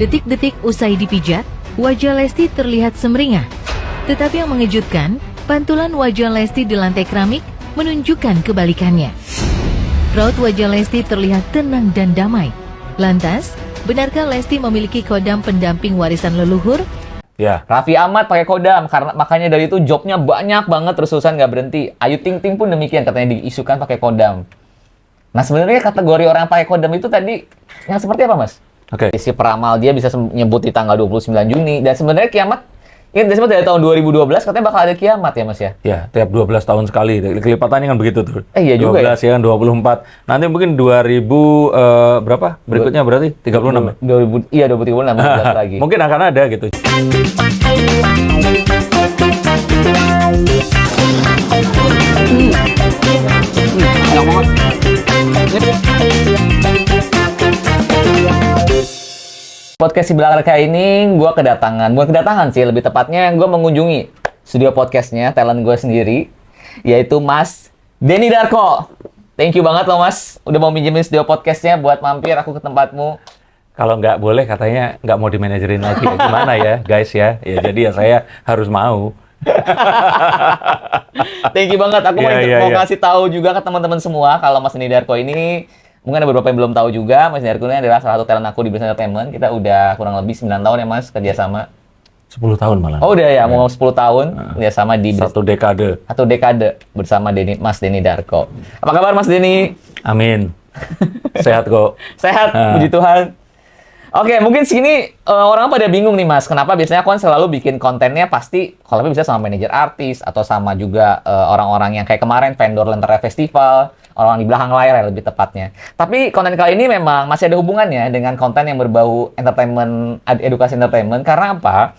Detik-detik usai dipijat, wajah Lesti terlihat semeringah. Tetapi yang mengejutkan, pantulan wajah Lesti di lantai keramik menunjukkan kebalikannya. Raut wajah Lesti terlihat tenang dan damai. Lantas, benarkah Lesti memiliki kodam pendamping warisan leluhur? Ya, Raffi Ahmad pakai kodam, karena makanya dari itu jobnya banyak banget terus-terusan nggak berhenti. Ayu Ting Ting pun demikian, katanya diisukan pakai kodam. Nah, sebenarnya kategori orang pakai kodam itu tadi yang seperti apa, Mas? Oke. Si peramal dia bisa nyebut di tanggal 29 Juni, dan sebenarnya kiamat, ingat disebut dari tahun 2012 katanya bakal ada kiamat ya, Mas ya? Ya, tiap 12 tahun sekali. Kelipatannya kan begitu tuh. Iya juga 12 ya kan 24. Nanti mungkin 2000 berapa? Berikutnya berarti 36 ya? 2000, iya 2036 lagi. Mungkin akan ada gitu. Enak banget. Podcast si belakang kali ini bukan kedatangan sih, lebih tepatnya gue mengunjungi studio podcastnya talent gue sendiri, yaitu Mas Denny Darko. Thank you banget loh Mas, udah mau minjemin studio podcastnya buat mampir aku ke tempatmu. Kalau nggak boleh katanya nggak mau dimanajerin lagi. Ya, gimana ya guys ya? Ya jadi ya saya harus mau. Thank you banget, aku mau ngasih tahu juga ke teman-teman semua kalau Mas Denny Darko ini, mungkin ada beberapa yang belum tahu juga, Mas Denny Darko ini adalah salah satu talent aku di Brilliant Entertainment. Kita udah kurang lebih 9 tahun ya Mas kerjasama. 10 tahun malah. Oh udah ya, mau 10 tahun kerjasama di satu dekade bersama Mas Denny Darko. Apa kabar Mas Denny? Amin. Sehat kok. Sehat, puji Tuhan. Oke, mungkin sini orang pada bingung nih Mas, kenapa biasanya aku kan selalu bikin kontennya pasti kalau bisa sama manajer artis atau sama juga orang-orang yang kayak kemarin vendor Lentera Festival, orang di belakang layar ya lebih tepatnya. Tapi konten kali ini memang masih ada hubungannya dengan konten yang berbau entertainment, edukasi entertainment. Karena apa?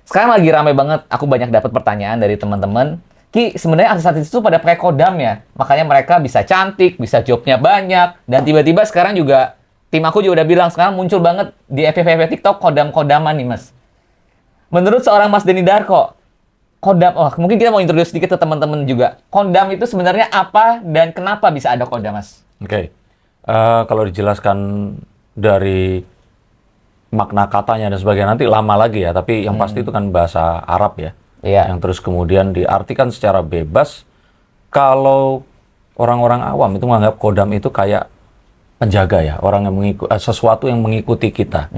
Sekarang lagi ramai banget, aku banyak dapat pertanyaan dari teman-teman, Ki, sebenarnya artis-artis itu pada pakai kodam ya, makanya mereka bisa cantik, bisa jobnya banyak, dan tiba-tiba sekarang juga tim aku juga udah bilang sekarang muncul banget di FYP TikTok kodam-kodaman nih Mas. Menurut seorang Mas Denny Darko, kodam, mungkin kita mau introduce sedikit ke teman-teman juga. Kodam itu sebenarnya apa dan kenapa bisa ada kodam Mas? Oke. Kalau dijelaskan dari makna katanya dan sebagainya nanti lama lagi ya, tapi yang pasti itu kan bahasa Arab ya. Iya. Yang terus kemudian diartikan secara bebas. Kalau orang-orang awam itu menganggap kodam itu kayak penjaga ya, orang yang sesuatu yang mengikuti kita,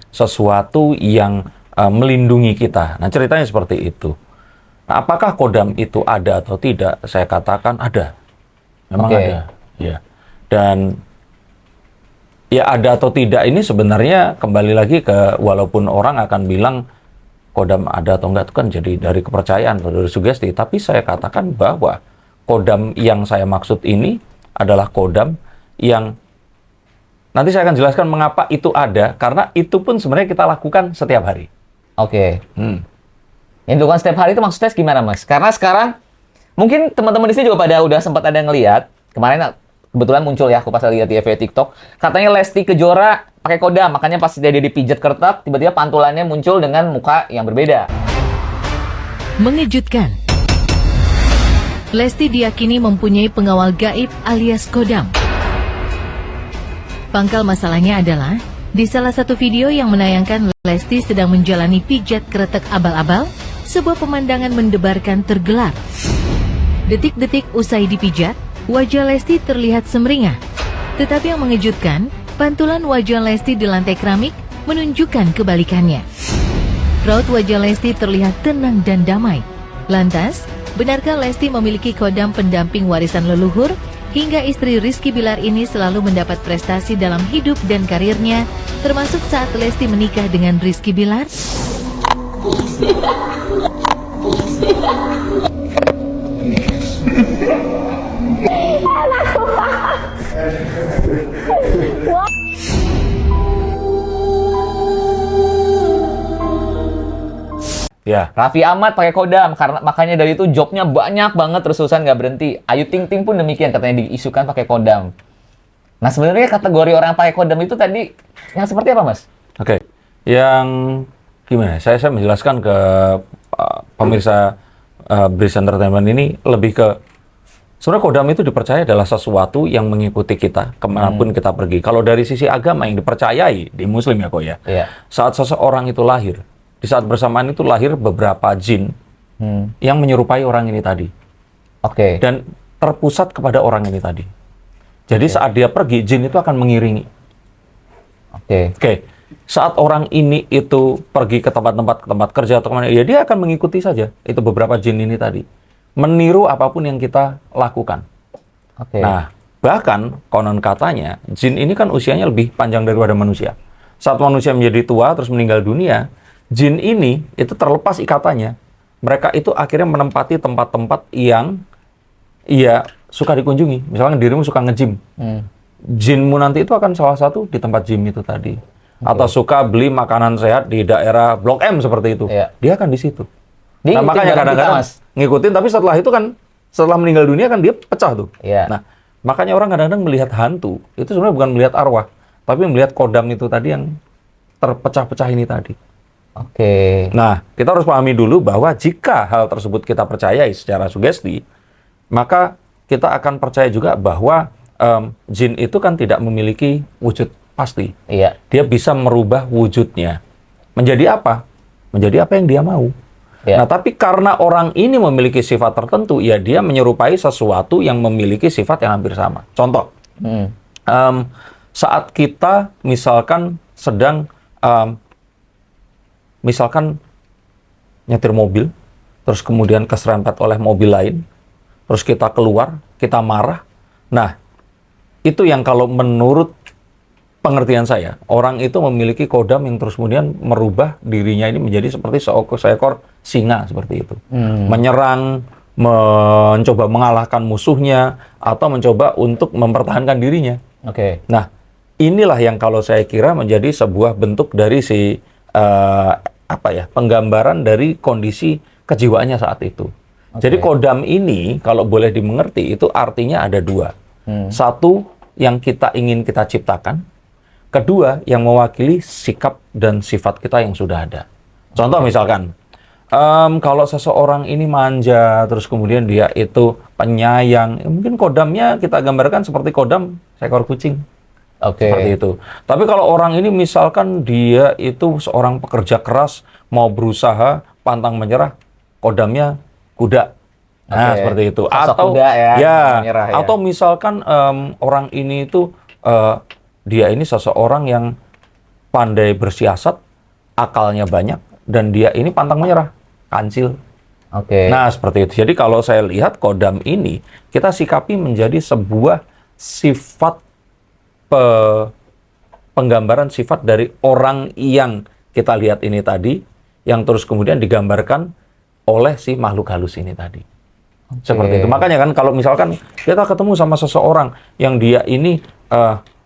sesuatu yang melindungi kita. Nah ceritanya seperti itu. Nah, apakah kodam itu ada atau tidak? Saya katakan ada, memang ada. Ya. Dan ya ada atau tidak ini sebenarnya kembali lagi ke walaupun orang akan bilang kodam ada atau enggak itu kan jadi dari kepercayaan atau dari sugesti. Tapi saya katakan bahwa kodam yang saya maksud ini adalah kodam yang nanti saya akan jelaskan mengapa itu ada, karena itu pun sebenarnya kita lakukan setiap hari. Oke. Yang dilakukan setiap hari itu maksudnya gimana, Mas? Karena sekarang mungkin teman-teman di sini juga pada udah sempat ada ngelihat. Kemarin kebetulan muncul ya, aku pas lihat di FYP TikTok, katanya Lesti Kejora pakai kodam, makanya pas dia dipijat kertas, tiba-tiba pantulannya muncul dengan muka yang berbeda. Mengejutkan. Lesti diyakini mempunyai pengawal gaib alias kodam. Pangkal masalahnya adalah, di salah satu video yang menayangkan Lesti sedang menjalani pijat kretek abal-abal, sebuah pemandangan mendebarkan tergelar. Detik-detik usai dipijat, wajah Lesti terlihat semeringah. Tetapi yang mengejutkan, pantulan wajah Lesti di lantai keramik menunjukkan kebalikannya. Raut wajah Lesti terlihat tenang dan damai. Lantas, benarkah Lesti memiliki kodam pendamping warisan leluhur? Hingga istri Rizky Bilar ini selalu mendapat prestasi dalam hidup dan karirnya, termasuk saat Lesti menikah dengan Rizky Bilar. Ya. Raffi Ahmad pakai kodam, karena makanya dari itu jobnya banyak banget terus-terusan nggak berhenti. Ayu Ting Ting pun demikian, katanya diisukan pakai kodam. Nah sebenarnya kategori orang pakai kodam itu tadi yang seperti apa Mas? Oke. Yang gimana? Saya menjelaskan ke pemirsa Brilliant Entertainment ini lebih ke Sebenarnya kodam itu dipercaya adalah sesuatu yang mengikuti kita kemanapun kita pergi. Kalau dari sisi agama yang dipercayai di Muslim ya kok ya, saat seseorang itu lahir, di saat bersamaan itu lahir beberapa jin yang menyerupai orang ini tadi. Dan terpusat kepada orang ini tadi. Jadi saat dia pergi, jin itu akan mengiringi. Saat orang ini itu pergi ke tempat kerja atau kemana, ya dia akan mengikuti saja. Itu beberapa jin ini tadi. Meniru apapun yang kita lakukan. Nah, bahkan konon katanya, jin ini kan usianya lebih panjang daripada manusia. Saat manusia menjadi tua, terus meninggal dunia, jin ini itu terlepas ikatannya. Mereka itu akhirnya menempati tempat-tempat yang suka dikunjungi. Misalkan dirimu suka nge-gym. Jinmu nanti itu akan salah satu di tempat gym itu tadi. Atau suka beli makanan sehat di daerah Blok M seperti itu. Dia akan di situ. Nah, makanya kadang-kadang ngikutin, tapi setelah itu kan, setelah meninggal dunia kan dia pecah tuh. Nah, makanya orang kadang-kadang melihat hantu, itu sebenarnya bukan melihat arwah, tapi melihat kodam itu tadi yang terpecah-pecah ini tadi. Nah, kita harus pahami dulu bahwa jika hal tersebut kita percayai secara sugesti, maka kita akan percaya juga bahwa jin itu kan tidak memiliki wujud pasti. Dia bisa merubah wujudnya. Menjadi apa? Menjadi apa yang dia mau. Nah, tapi karena orang ini memiliki sifat tertentu, ya dia menyerupai sesuatu yang memiliki sifat yang hampir sama. Contoh, saat kita misalkan sedang misalkan nyetir mobil, terus kemudian keserempet oleh mobil lain, terus kita keluar, kita marah. Nah, itu yang kalau menurut pengertian saya, orang itu memiliki kodam yang terus kemudian merubah dirinya ini menjadi seperti seekor singa seperti itu. Menyerang, mencoba mengalahkan musuhnya, atau mencoba untuk mempertahankan dirinya. Nah, inilah yang kalau saya kira menjadi sebuah bentuk dari penggambaran dari kondisi kejiwaannya saat itu. Jadi kodam ini kalau boleh dimengerti itu artinya ada dua. Satu yang kita ingin kita ciptakan, kedua yang mewakili sikap dan sifat kita yang sudah ada. Contoh misalkan, kalau seseorang ini manja, terus kemudian dia itu penyayang, mungkin kodamnya kita gambarkan seperti kodam seekor kucing. Seperti itu. Tapi kalau orang ini misalkan dia itu seorang pekerja keras, mau berusaha, pantang menyerah, kodamnya kuda. Nah, seperti itu. Atau kuda menyerah, atau misalkan orang ini itu dia ini seseorang yang pandai bersiasat, akalnya banyak, dan dia ini pantang menyerah, kancil. Nah, seperti itu. Jadi kalau saya lihat kodam ini, kita sikapi menjadi sebuah sifat penggambaran sifat dari orang yang kita lihat ini tadi, yang terus kemudian digambarkan oleh si makhluk halus ini tadi. Seperti itu. Makanya kan kalau misalkan kita ketemu sama seseorang yang dia ini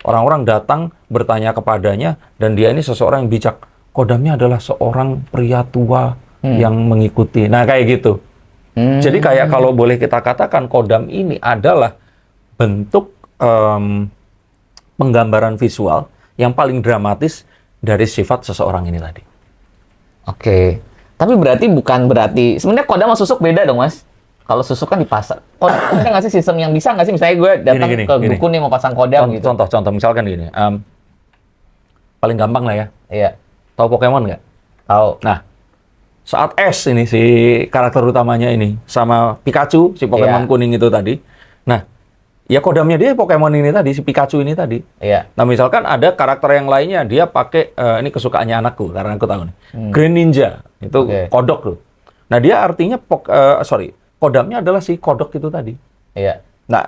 orang-orang datang bertanya kepadanya dan dia ini seseorang yang bijak, kodamnya adalah seorang pria tua yang mengikuti. Nah, kayak gitu. Jadi kayak kalau boleh kita katakan kodam ini adalah bentuk penggambaran visual yang paling dramatis dari sifat seseorang ini tadi. Tapi bukan berarti sebenarnya kodam sama susuk beda dong, Mas. Kalau susuk kan di pasar. Ada nggak sih sistem yang bisa nggak sih? Misalnya gue datang ke dukun nih mau pasang kodam gitu. Contoh misalkan gini. Paling gampang lah ya. Tahu Pokemon nggak? Tahu. Nah, saat Ash ini si karakter utamanya ini sama Pikachu, si Pokemon kuning itu tadi. Nah, ya kodamnya dia Pokemon ini tadi, si Pikachu ini tadi. Nah, misalkan ada karakter yang lainnya, dia pakai, ini kesukaannya anakku, karena aku tahu nih. Green Ninja, itu kodok tuh. Nah, dia artinya, kodamnya adalah si kodok itu tadi. Nah,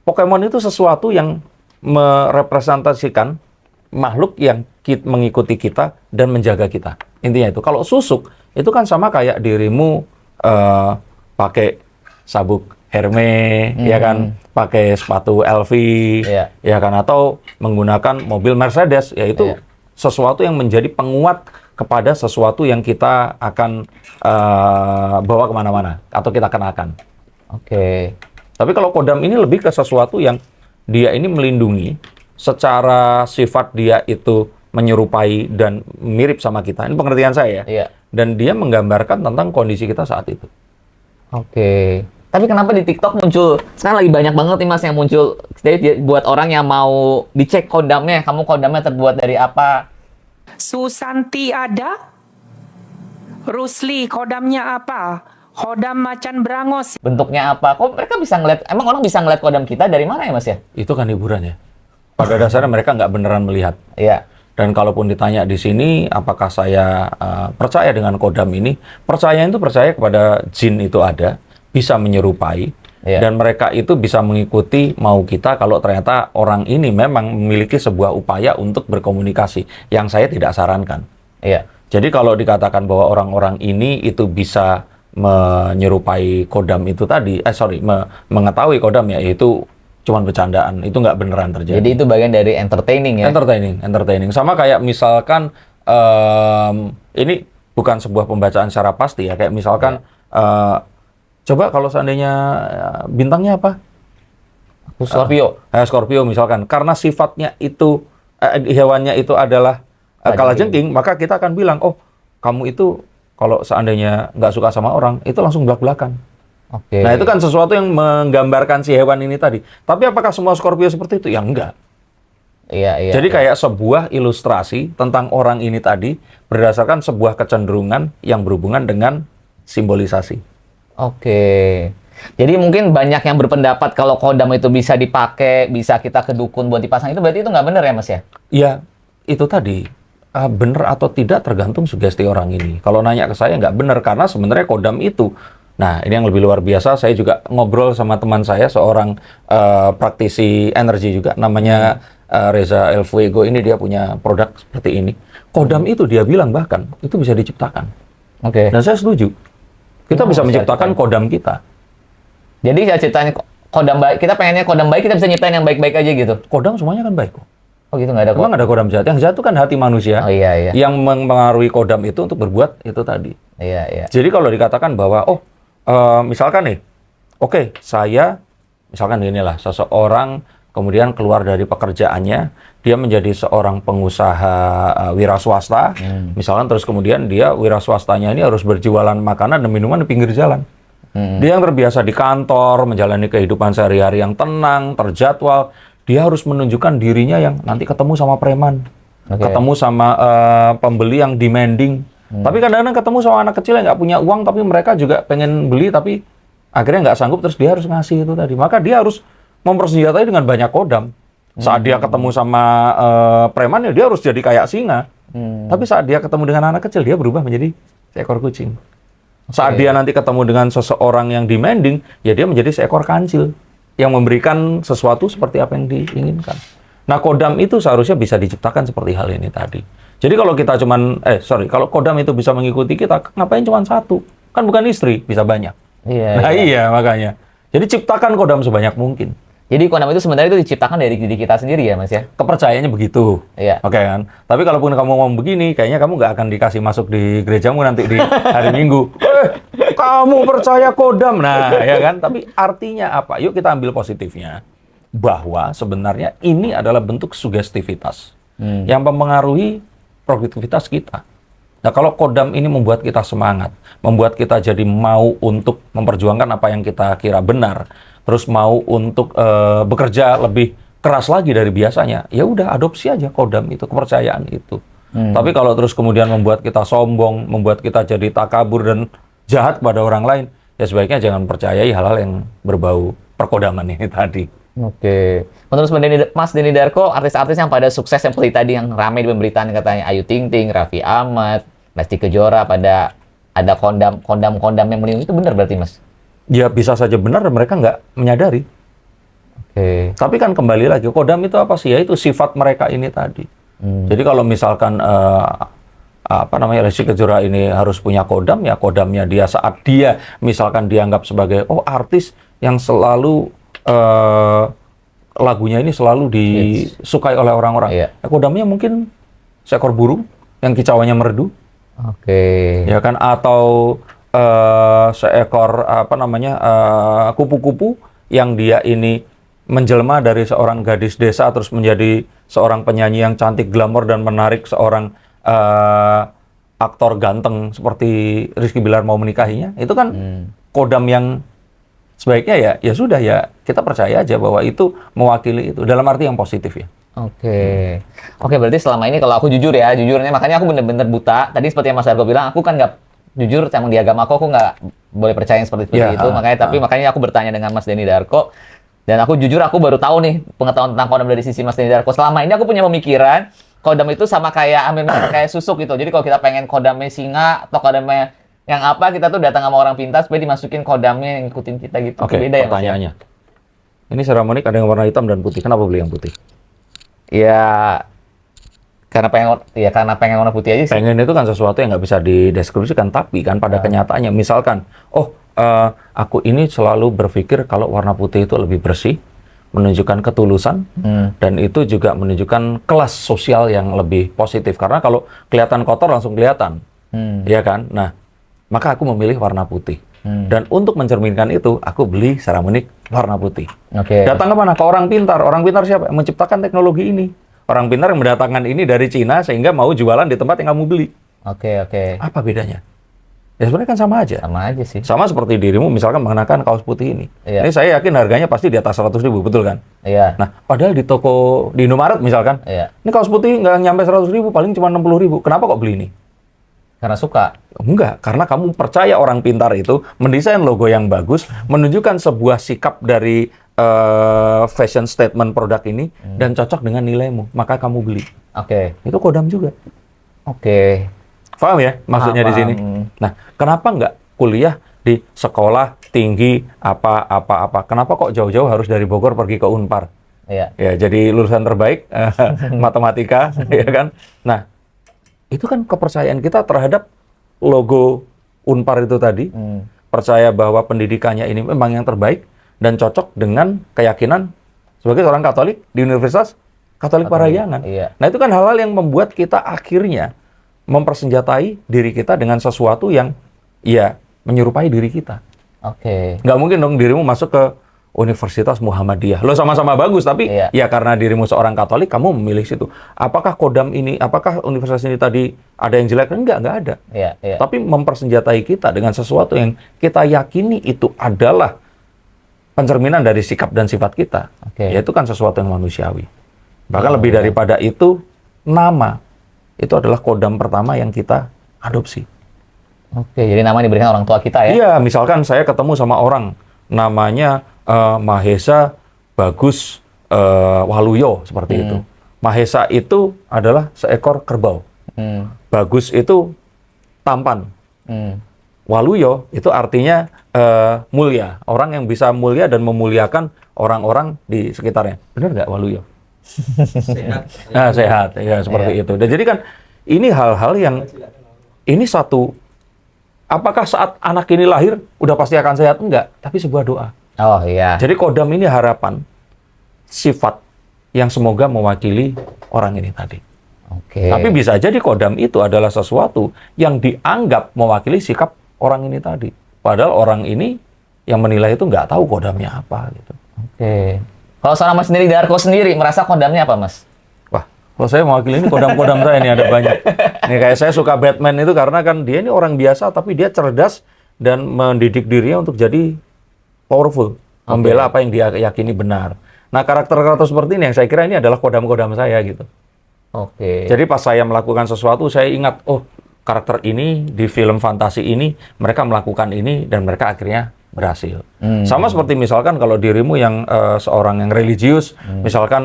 Pokemon itu sesuatu yang merepresentasikan makhluk yang mengikuti kita dan menjaga kita. Intinya itu. Kalau susuk, itu kan sama kayak dirimu pakai sabuk Hermes, ya kan, pakai sepatu LV, ya kan, atau menggunakan mobil Mercedes, yaitu sesuatu yang menjadi penguat kepada sesuatu yang kita akan bawa kemana-mana atau kita kenakan. Tapi kalau kodam ini lebih ke sesuatu yang dia ini melindungi, secara sifat dia itu menyerupai dan mirip sama kita. Ini pengertian saya ya. Dan dia menggambarkan tentang kondisi kita saat itu. Tapi kenapa di TikTok muncul, sekarang lagi banyak banget nih Mas yang muncul, jadi buat orang yang mau dicek kodamnya, kamu kodamnya terbuat dari apa? Susanti ada? Rusli kodamnya apa? Kodam macan brangos. Bentuknya apa? Kok mereka bisa ngeliat, emang orang bisa ngeliat kodam kita dari mana ya Mas ya? Itu kan hiburan ya. Pada dasarnya mereka nggak beneran melihat. Iya. Dan kalaupun ditanya di sini, apakah saya percaya dengan kodam ini? Percaya itu percaya kepada jin itu ada, bisa menyerupai, dan mereka itu bisa mengikuti mau kita kalau ternyata orang ini memang memiliki sebuah upaya untuk berkomunikasi, yang saya tidak sarankan. Iya. Jadi kalau dikatakan bahwa orang-orang ini itu bisa menyerupai kodam itu tadi, mengetahui kodam ya, itu cuman bercandaan, itu nggak beneran terjadi. Jadi itu bagian dari entertaining ya? Entertaining. Sama kayak misalkan, ini bukan sebuah pembacaan secara pasti ya, kayak misalkan, coba kalau seandainya bintangnya apa? Scorpio. Scorpio misalkan, karena sifatnya itu, hewannya itu adalah kalajengking, maka kita akan bilang, oh kamu itu kalau seandainya nggak suka sama orang, itu langsung belak-belakan. Oke. Nah, itu kan sesuatu yang menggambarkan si hewan ini tadi. Tapi apakah semua Scorpio seperti itu? Ya enggak. Iya. Jadi kayak sebuah ilustrasi tentang orang ini tadi berdasarkan sebuah kecenderungan yang berhubungan dengan simbolisasi. Oke. Jadi mungkin banyak yang berpendapat kalau kodam itu bisa dipakai, bisa kita ke dukun buat dipasang, itu berarti itu nggak benar ya Mas ya? Ya, itu tadi. Benar atau tidak tergantung sugesti orang ini. Kalau nanya ke saya nggak benar, karena sebenarnya kodam itu, nah, ini yang lebih luar biasa, saya juga ngobrol sama teman saya, seorang praktisi energi juga, namanya Reza El Fuego. Ini dia punya produk seperti ini. Kodam itu dia bilang bahkan, itu bisa diciptakan. Oke. Dan saya setuju. Kita bisa menciptakan kodam kita. Jadi saya ciptain kodam baik, kita pengennya kodam baik, kita bisa nyiptain yang baik-baik aja gitu? Kodam semuanya kan baik kok. Oh gitu, nggak ada Memang ada kodam jahat. Yang jahat itu kan hati manusia. Oh iya. Yang mempengaruhi kodam itu untuk berbuat itu tadi. Iya. Jadi kalau dikatakan bahwa, misalkan nih, oke, saya, misalkan inilah, seseorang kemudian keluar dari pekerjaannya, dia menjadi seorang pengusaha wira swasta, misalkan terus kemudian dia wira swastanya ini harus berjualan makanan dan minuman di pinggir jalan. Dia yang terbiasa di kantor, menjalani kehidupan sehari-hari yang tenang, terjadwal, dia harus menunjukkan dirinya yang nanti ketemu sama preman, ketemu sama pembeli yang demanding. Tapi kadang-kadang ketemu sama anak kecil yang nggak punya uang, tapi mereka juga pengen beli, tapi akhirnya nggak sanggup, terus dia harus ngasih itu tadi. Maka dia harus mempersenjatai dengan banyak kodam. Saat dia ketemu sama preman, ya dia harus jadi kayak singa. Tapi saat dia ketemu dengan anak kecil, dia berubah menjadi seekor kucing. Saat dia nanti ketemu dengan seseorang yang demanding, ya dia menjadi seekor kancil yang memberikan sesuatu seperti apa yang diinginkan. Nah, kodam itu seharusnya bisa diciptakan seperti hal ini tadi. Jadi kalau kita kalau kodam itu bisa mengikuti kita, ngapain cuma satu? Kan bukan istri, bisa banyak. Iya, makanya. Jadi ciptakan kodam sebanyak mungkin. Jadi kodam itu sebenarnya itu diciptakan dari diri kita sendiri ya Mas ya? Kepercayaannya begitu. Iya. Oke kan? Tapi kalaupun kamu ngomong begini, kayaknya kamu nggak akan dikasih masuk di gerejamu nanti di hari Minggu. Kamu percaya kodam? Nah, ya kan? Tapi artinya apa? Yuk kita ambil positifnya. Bahwa sebenarnya ini adalah bentuk sugestivitas yang mempengaruhi produktivitas kita. Nah, kalau kodam ini membuat kita semangat, membuat kita jadi mau untuk memperjuangkan apa yang kita kira benar, terus mau untuk bekerja lebih keras lagi dari biasanya, ya udah adopsi aja kodam itu, kepercayaan itu. Tapi kalau terus kemudian membuat kita sombong, membuat kita jadi takabur dan jahat pada orang lain, ya sebaiknya jangan percayai hal-hal yang berbau perkodaman ini tadi. Oke. Menurut Mas Denny Darko, artis-artis yang pada sukses yang seperti tadi yang ramai di pemberitaan katanya Ayu Ting Ting, Raffi Ahmad, Lesti Kejora, pada ada kodam yang melindungi, itu benar berarti Mas? Ya bisa saja benar dan mereka nggak menyadari. Oke. Tapi kan kembali lagi, kodam itu apa sih? Ya itu sifat mereka ini tadi. Jadi kalau misalkan Lesti Kejora ini harus punya kodam, ya kodamnya dia saat dia misalkan dianggap sebagai artis yang selalu lagunya ini selalu disukai oleh orang-orang. Iya. Ya, kodamnya mungkin seekor burung yang kicauannya merdu. Oke. Ya kan, atau seekor kupu-kupu yang dia ini menjelma dari seorang gadis desa terus menjadi seorang penyanyi yang cantik, glamor dan menarik seorang aktor ganteng seperti Rizky Bilar mau menikahinya. Itu kan kodam yang sebaiknya ya sudah ya kita percaya aja bahwa itu mewakili itu dalam arti yang positif ya. Oke. Oke, berarti selama ini kalau aku jujur ya, jujurnya makanya aku bener-bener buta. Tadi seperti yang Mas Darko bilang, aku kan nggak jujur emang di agama aku nggak boleh percaya yang seperti itu. Makanya aku bertanya dengan Mas Denny Darko. Dan aku jujur aku baru tahu nih pengetahuan tentang kodam dari sisi Mas Denny Darko. Selama ini aku punya pemikiran kodam itu sama kayak kayak susuk gitu. Jadi kalau kita pengen kodamnya singa atau kodamnya yang apa, kita tuh datang sama orang pintar supaya dimasukin kodamnya yang ngikutin kita gitu. Oke, beda ya, pertanyaannya. Ini Ceramic ada yang warna hitam dan putih. Kenapa beli yang putih? Ya karena pengen warna putih aja sih. Pengen itu kan sesuatu yang nggak bisa dideskripsikan, tapi kan pada kenyataannya, misalkan, aku ini selalu berpikir kalau warna putih itu lebih bersih, menunjukkan ketulusan, dan itu juga menunjukkan kelas sosial yang lebih positif. Karena kalau kelihatan kotor langsung kelihatan, ya kan? Nah, maka aku memilih warna putih. Dan untuk mencerminkan itu, aku beli Ceramic warna putih. Oke. Datang ke mana? Ke orang pintar. Orang pintar siapa? Yang menciptakan teknologi ini. Orang pintar yang mendatangkan ini dari Cina sehingga mau jualan di tempat yang kamu beli. Oke. Apa bedanya? Ya sebenarnya kan sama aja. Sama aja sih. Sama seperti dirimu misalkan mengenakan kaus putih ini. Iya. Ini saya yakin harganya pasti di atas 100.000, betul kan? Iya. Nah, padahal di toko di Indomaret misalkan, Iya. ini kaos putih nggak nyampe 100.000, paling cuma 60.000. Kenapa kok beli ini? Karena suka. Enggak, karena kamu percaya orang pintar itu mendesain logo yang bagus, menunjukkan sebuah sikap dari fashion statement produk ini dan cocok dengan nilaimu, maka kamu beli. Oke. Itu kodam juga. Oke. Paham ya maksudnya di sini? Nah, kenapa nggak kuliah di sekolah tinggi apa? Kenapa kok jauh-jauh harus dari Bogor pergi ke Unpar? Iya. Ya, jadi lulusan terbaik matematika, ya kan? Nah, itu kan kepercayaan kita terhadap logo Unpar itu tadi. Percaya bahwa pendidikannya ini memang yang terbaik dan cocok dengan keyakinan sebagai seorang Katolik di Universitas Katolik Parahyangan. Iya. Nah, itu kan hal-hal yang membuat kita akhirnya mempersenjatai diri kita dengan sesuatu yang ya menyerupai diri kita. Oke. Nggak mungkin dong dirimu masuk ke Universitas Muhammadiyah. Lo sama-sama bagus, tapi Iya. ya karena dirimu seorang Katolik, kamu memilih situ. Apakah kodam ini, apakah universitas ini tadi ada yang jelek? Enggak ada. Iya. Tapi mempersenjatai kita dengan sesuatu yang kita yakini itu adalah pencerminan dari sikap dan sifat kita. Oke. Yaitu kan sesuatu yang manusiawi. Bahkan lebih daripada itu, nama. Itu adalah kodam pertama yang kita adopsi. Oke, jadi nama diberikan orang tua kita ya? Iya, misalkan saya ketemu sama orang, namanya Mahesa Bagus Waluyo, seperti itu. Mahesa itu adalah seekor kerbau. Bagus itu tampan. Waluyo itu artinya mulia. Orang yang bisa mulia dan memuliakan orang-orang di sekitarnya. Benar nggak Waluyo? Sehat. Ya, seperti itu. Dan jadi kan ini hal-hal yang ini satu, apakah saat anak ini lahir udah pasti akan sehat? Enggak, tapi sebuah doa. Oh iya. Jadi kodam ini harapan, sifat yang semoga mewakili orang ini tadi. Oke. Tapi bisa jadi kodam itu adalah sesuatu yang dianggap mewakili sikap orang ini tadi. Padahal orang ini yang menilai itu nggak tahu kodamnya apa gitu. Oke. Kalau seorang Mas Denny Darko sendiri merasa kodamnya apa, Mas? Wah, kalau saya mewakili ini kodam-kodam saya ini ada banyak. Nih kayak saya suka Batman itu karena kan dia ini orang biasa tapi dia cerdas dan mendidik dirinya untuk jadi powerful, membela apa yang dia yakini benar. Nah, karakter-karakter seperti ini yang saya kira ini adalah kodam-kodam saya gitu. Oke. Jadi pas saya melakukan sesuatu, saya ingat, oh karakter ini di film fantasi ini mereka melakukan ini dan mereka akhirnya berhasil. Sama seperti misalkan kalau dirimu yang seorang yang religius, misalkan,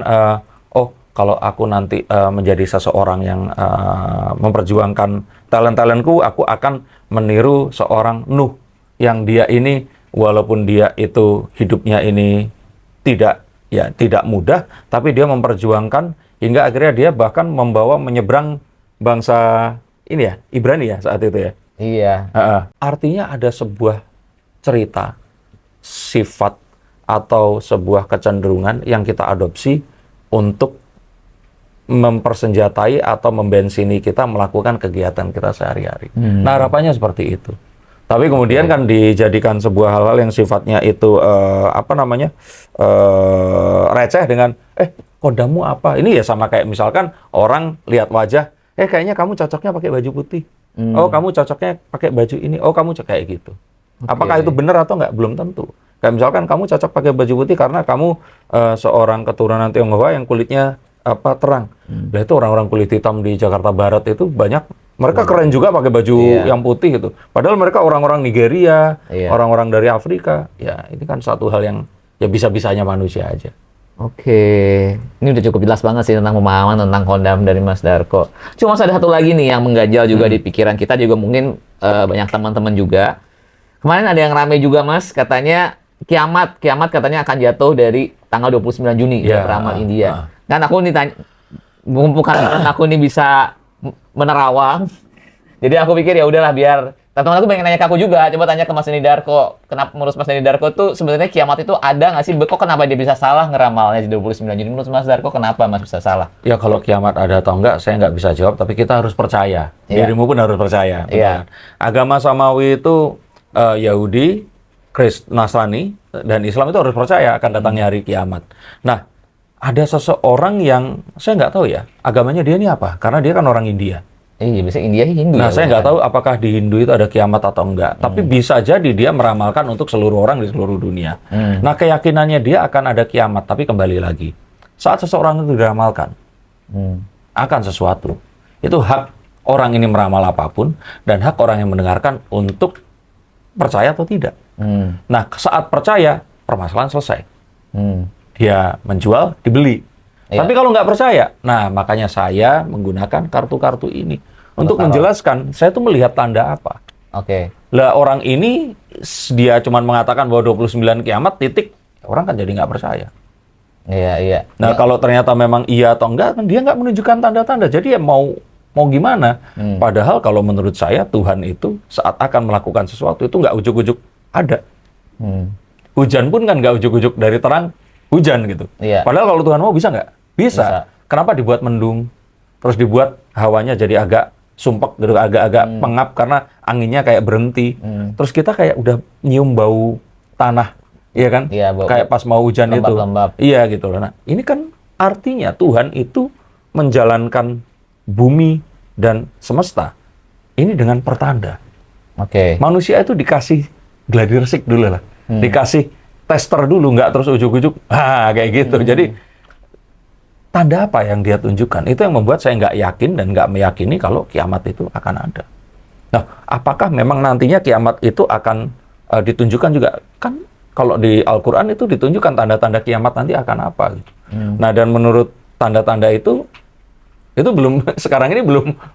oh kalau aku nanti menjadi seseorang yang memperjuangkan talent-talentku, aku akan meniru seorang Nuh yang dia ini walaupun dia itu hidupnya ini tidak mudah, tapi dia memperjuangkan hingga akhirnya dia bahkan membawa menyeberang bangsa ini ya, Ibrani ya saat itu ya. Iya. Artinya ada sebuah cerita, sifat atau sebuah kecenderungan yang kita adopsi untuk mempersenjatai atau membensini kita melakukan kegiatan kita sehari-hari. Nah, harapannya seperti itu. Tapi kemudian kan dijadikan sebuah hal-hal yang sifatnya itu receh dengan kodamu apa? Ini ya sama kayak misalkan orang lihat wajah, kayaknya kamu cocoknya pakai baju putih. Oh, kamu cocoknya pakai baju ini. Oh, kamu kayak gitu. Apakah itu benar atau enggak? Belum tentu. Kayak misalkan kamu cocok pakai baju putih karena kamu seorang keturunan Tionghoa yang kulitnya terang. Nah itu orang-orang kulit hitam di Jakarta Barat itu banyak, mereka keren juga pakai baju yang putih gitu. Padahal mereka orang-orang Nigeria, orang-orang dari Afrika. Ya ini kan satu hal yang ya bisa-bisanya manusia aja. Oke, ini udah cukup jelas banget sih tentang pemahaman tentang Kodam dari Mas Darko. Cuma ada satu lagi nih yang mengganjal juga di pikiran kita juga, mungkin banyak teman-teman juga. Kemarin ada yang rame juga Mas, katanya kiamat katanya akan jatuh dari tanggal 29 Juni ya, ramal India. Kan aku nih tanya, bukan aku nih bisa menerawang. Jadi aku pikir ya udahlah biar teman-teman aku pengen nanya ke aku juga, coba tanya ke Mas Denny Darko. Kenapa menurut Mas Denny Darko tuh sebenarnya kiamat itu ada nggak sih? Kok kenapa dia bisa salah ngeramalnya di 29 Juni? Menurut Mas Darko kenapa Mas bisa salah? Ya kalau kiamat ada atau enggak saya nggak bisa jawab, tapi kita harus percaya. Dirimu pun harus percaya. Kan? Agama Samawi itu Yahudi, Nasrani, dan Islam itu harus percaya akan datangnya hari kiamat. Nah, ada seseorang yang saya nggak tahu ya agamanya dia ini apa, karena dia kan orang India. Iya, biasanya India Hindu. Nah, saya nggak tahu apakah di Hindu itu ada kiamat atau enggak. Tapi bisa jadi dia meramalkan untuk seluruh orang di seluruh dunia. Nah, keyakinannya dia akan ada kiamat. Tapi kembali lagi, saat seseorang itu diramalkan akan sesuatu, itu hak orang ini meramal apapun dan hak orang yang mendengarkan untuk percaya atau tidak. Nah, saat percaya, permasalahan selesai. Dia menjual, dibeli. Tapi kalau nggak percaya, nah makanya saya menggunakan kartu-kartu ini untuk menjelaskan saya tuh melihat tanda apa. Lah orang ini dia cuma mengatakan bahwa 29 kiamat titik, orang kan jadi nggak percaya. Nah kalau ternyata memang iya atau enggak, kan dia nggak menunjukkan tanda-tanda. Jadi ya mau gimana? Padahal kalau menurut saya Tuhan itu saat akan melakukan sesuatu itu nggak ujuk-ujuk ada. Hujan pun kan nggak ujuk-ujuk dari terang hujan gitu. Padahal kalau Tuhan mau bisa nggak? Bisa. Kenapa dibuat mendung? Terus dibuat hawanya jadi agak sumpek, gitu, agak-agak pengap karena anginnya kayak berhenti. Terus kita kayak udah nyium bau tanah, iya kan? Kayak pas mau hujan itu. Iya gitu loh. Nah, ini kan artinya Tuhan itu menjalankan bumi dan semesta ini dengan pertanda. Manusia itu dikasih gladi resik dulu lah. Dikasih tester dulu, nggak terus ujuk-ujuk. Kayak gitu. Jadi tanda apa yang dia tunjukkan? Itu yang membuat saya nggak yakin dan nggak meyakini kalau kiamat itu akan ada. Nah, apakah memang nantinya kiamat itu akan ditunjukkan juga? Kan kalau di Al-Quran itu ditunjukkan tanda-tanda kiamat nanti akan apa. Gitu. Nah, dan menurut tanda-tanda itu belum sekarang ini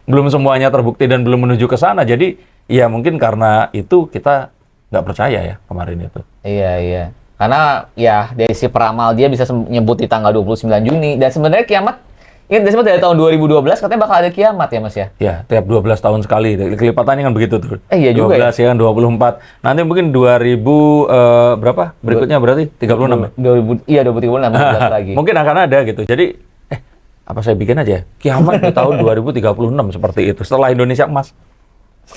belum semuanya terbukti dan belum menuju ke sana. Jadi ya mungkin karena itu kita nggak percaya ya kemarin itu. Iya. Karena ya dari si peramal dia bisa nyebut di tanggal 29 Juni. Dan sebenarnya kiamat, ingat gak sih dari tahun 2012 katanya bakal ada kiamat ya Mas ya? Ya, tiap 12 tahun sekali. Kelipatannya kan begitu tuh. Iya juga 12 ya kan, 24. Nanti mungkin 2000 berapa? Berikutnya berarti 36 ya? 2036 lagi. Mungkin akan ada gitu. Jadi, apa saya bikin aja? Kiamat di tahun 2036 seperti itu. Setelah Indonesia Emas.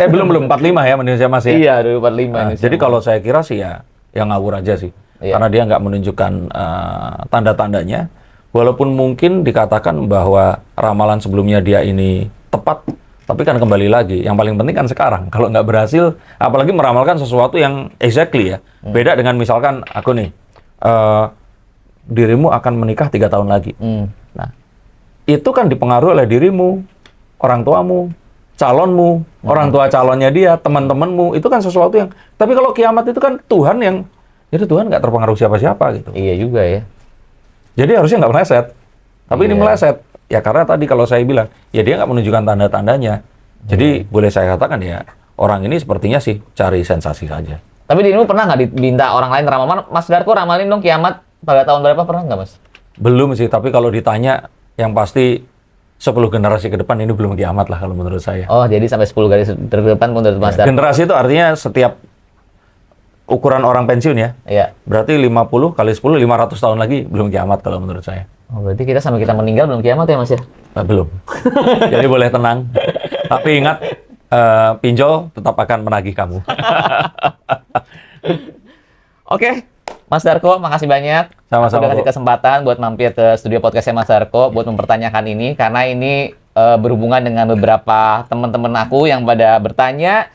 Belum 45 ya Indonesia Emas ya? Iya, 2045. Jadi kalau saya kira sih ya ngawur aja sih. Karena dia nggak menunjukkan tanda-tandanya. Walaupun mungkin dikatakan bahwa ramalan sebelumnya dia ini tepat, tapi kan kembali lagi, yang paling penting kan sekarang. Kalau nggak berhasil, apalagi meramalkan sesuatu yang exactly ya. Beda dengan misalkan aku nih, dirimu akan menikah 3 tahun lagi. Nah, itu kan dipengaruhi oleh dirimu, orang tuamu, calonmu, orang tua calonnya dia, teman-temanmu. Itu kan sesuatu yang, tapi kalau kiamat itu kan Tuhan yang, jadi Tuhan nggak terpengaruh siapa-siapa gitu. Iya juga ya. Jadi harusnya nggak meleset. Tapi ini meleset. Ya karena tadi kalau saya bilang, ya dia nggak menunjukkan tanda-tandanya. Jadi boleh saya katakan ya, orang ini sepertinya sih cari sensasi saja. Tapi dirimu pernah nggak diminta orang lain ramal? Mas Darko ramalin dong kiamat pada tahun berapa, pernah nggak Mas? Belum sih, tapi kalau ditanya, yang pasti 10 generasi ke depan ini belum kiamat lah kalau menurut saya. Oh, jadi sampai 10 generasi ke depan menurut Mas Darko. Generasi itu artinya setiap ukuran orang pensiun ya. Iya. Berarti 50 kali 10, 500 tahun lagi belum kiamat kalau menurut saya. Oh, berarti kita sampai kita meninggal belum kiamat ya Mas ya? Belum. Jadi boleh tenang. Tapi ingat, pinjol tetap akan menagih kamu. Oke, Mas Darko, makasih banyak. Sama-sama, udah kasih kesempatan buat mampir ke studio podcastnya Mas Darko buat mempertanyakan ini, karena ini berhubungan dengan beberapa teman-teman aku yang pada bertanya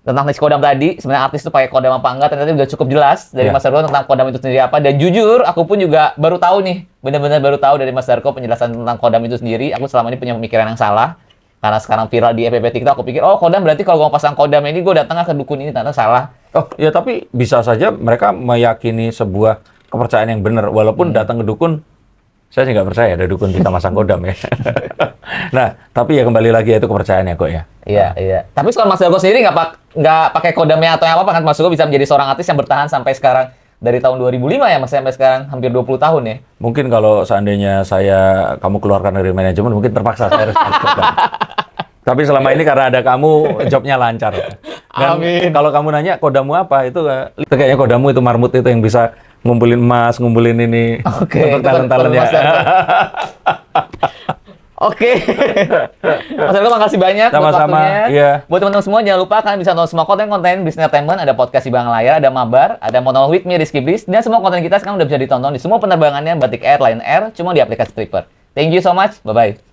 tentang si Kodam tadi, sebenarnya artis itu pakai Kodam apa enggak, ternyata udah cukup jelas dari Ya. Mas Darko tentang Kodam itu sendiri apa. Dan jujur, aku pun juga baru tahu nih, benar-benar baru tahu dari Mas Darko penjelasan tentang Kodam itu sendiri. Aku selama ini punya pemikiran yang salah. Karena sekarang viral di FYP TikTok, aku pikir, oh Kodam berarti kalau gue mau pasang Kodam ini, gue datangnya ke dukun ini, ternyata salah. Oh, ya tapi bisa saja mereka meyakini sebuah kepercayaan yang benar, walaupun datang ke dukun, saya sih nggak percaya ada dukun bisa masang Kodam ya. Nah, tapi ya kembali lagi itu kepercayaannya kok ya. Iya, iya. Tapi kalau Mas Darko sendiri nggak pakai Kodamnya atau yang apa, kan Mas Darko bisa menjadi seorang artis yang bertahan sampai sekarang. Dari tahun 2005 ya, Mas, sampai sekarang hampir 20 tahun ya. Mungkin kalau seandainya kamu keluarkan dari manajemen, mungkin terpaksa saya harus Kodam. Tapi selama ini karena ada kamu, jobnya lancar. Dan Amin. kalau kamu nanya Kodammu apa, itu kayaknya Kodammu itu marmut itu yang bisa ngumpulin emas, ngumpulin ini. Oke, untuk itu talent-talent ya. Mas Darko. Oke. Mas Darko, makasih banyak buat Sama-sama, waktunya. iya. Buat teman-teman semua, jangan lupa kalian bisa nonton semua konten-konten Business Entertainment. Ada podcast di Belakang Layar, ada Mabar, ada Monolog with me, Rizky Bliss. Dan semua konten kita sekarang udah bisa ditonton di semua penerbangannya Batik Air, Lion Air, cuma di aplikasi Tripper. Thank you so much. Bye-bye.